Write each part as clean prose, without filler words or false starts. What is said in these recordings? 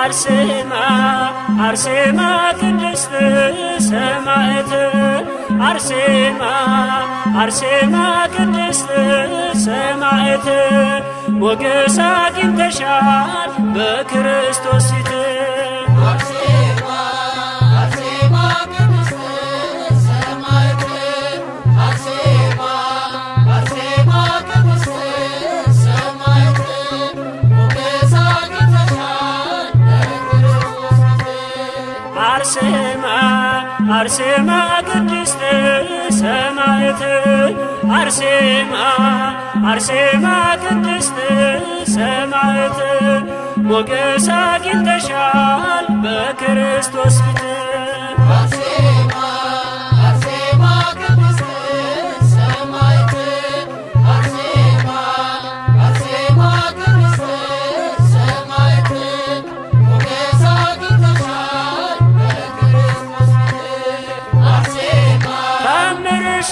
አርሴማ አርሴማ ቅድስት ሰማዕት አርሴማ አርሴማ ቅድስት ሰማዕት ሞገስ አግኝተሻል በክርስቶስ ፊት አርሴማ አርሴማ ቅድስት ሰማዕት አርሴማ አርሴማ ቅድስት ሰማዕት ሞገስ አግኝተሻል በክርስቶስ ፊት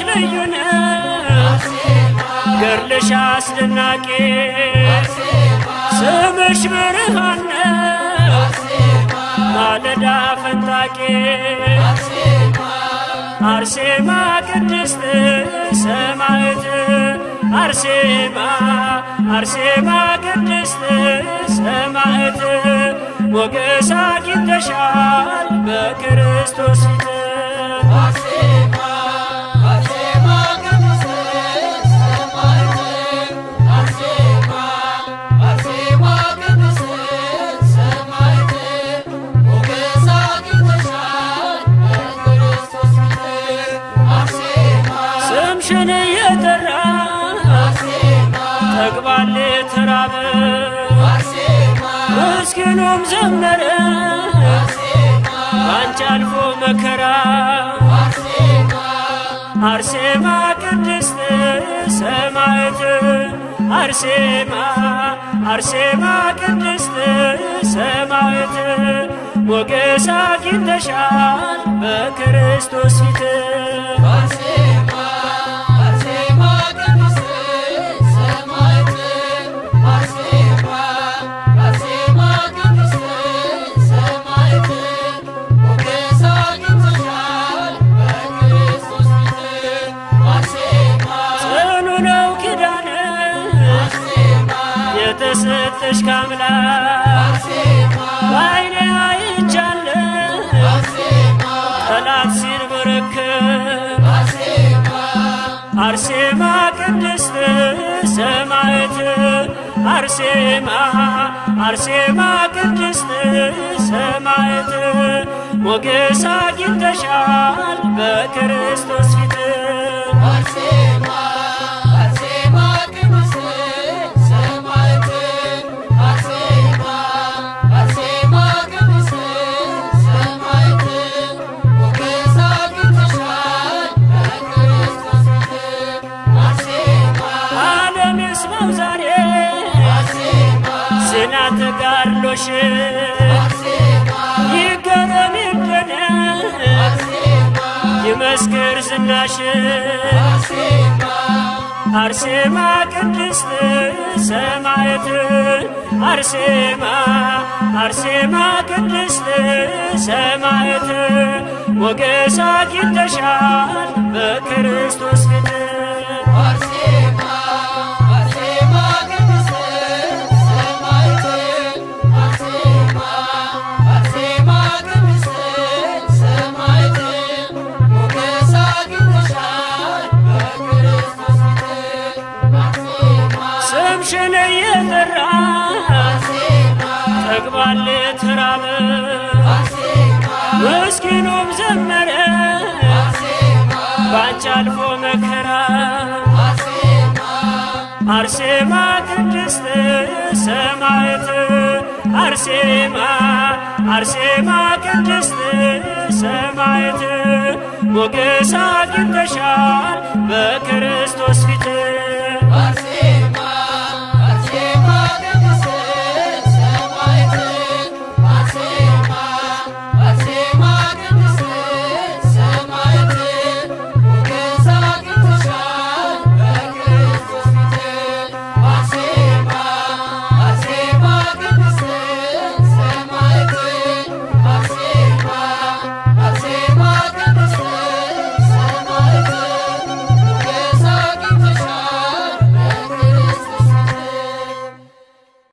ልዩ ነው ገድልሽ አስደናቂ ስምሽ ብርሃን ነው ማለዳ ፈንጣቂ አርሴማ ቅድስት ሰማዕት አርሴማ አርሴማ ቅድስት ሰማዕት ሞገስ አግኝተሻል በክርስቶስ ፊት ስምሽን እየጠራ ተግባል ተራበ ምስኪኑም ዘመረ ባንቺ አልፎ መከራ አርሴማ ቅድስት ሰማዕት አርሴማ አርሴማ ቅድስት ሰማዕት ሞገስ አግኝተሻል በክርስቶስ ፊት የተሰጠሽ ከአምላክ በዓይኔ አይቻለሁ ጠላት ሲንበረከክ አርሴማ ቅድስት ሰማዕት አርሴማ አርሴማ ቅድስት ሰማዕት ሞገስ አግኝተሻል በክርስቶስ ፊት ተጋድሎሽ ይገረም ይደነቅ ይመስክር ዝናሽ አርሴማ ቅድስት ሰማዕት አርሴማ አርሴማ ቅድስት ሰማዕት ሞገስ አግኝተሻል በክርስቶስ ፊት ስምሽን እየጠራ ተግባል ተራበ ምስኪኑም ዘመረ ባንቺ አልፎ መከራ አርሴማ ቅድስት ሰማዕት አርሴማ አርሴማ ቅድስት ሰማዕት ሞገስ አግኝተሻል በክርስቶስ ፊት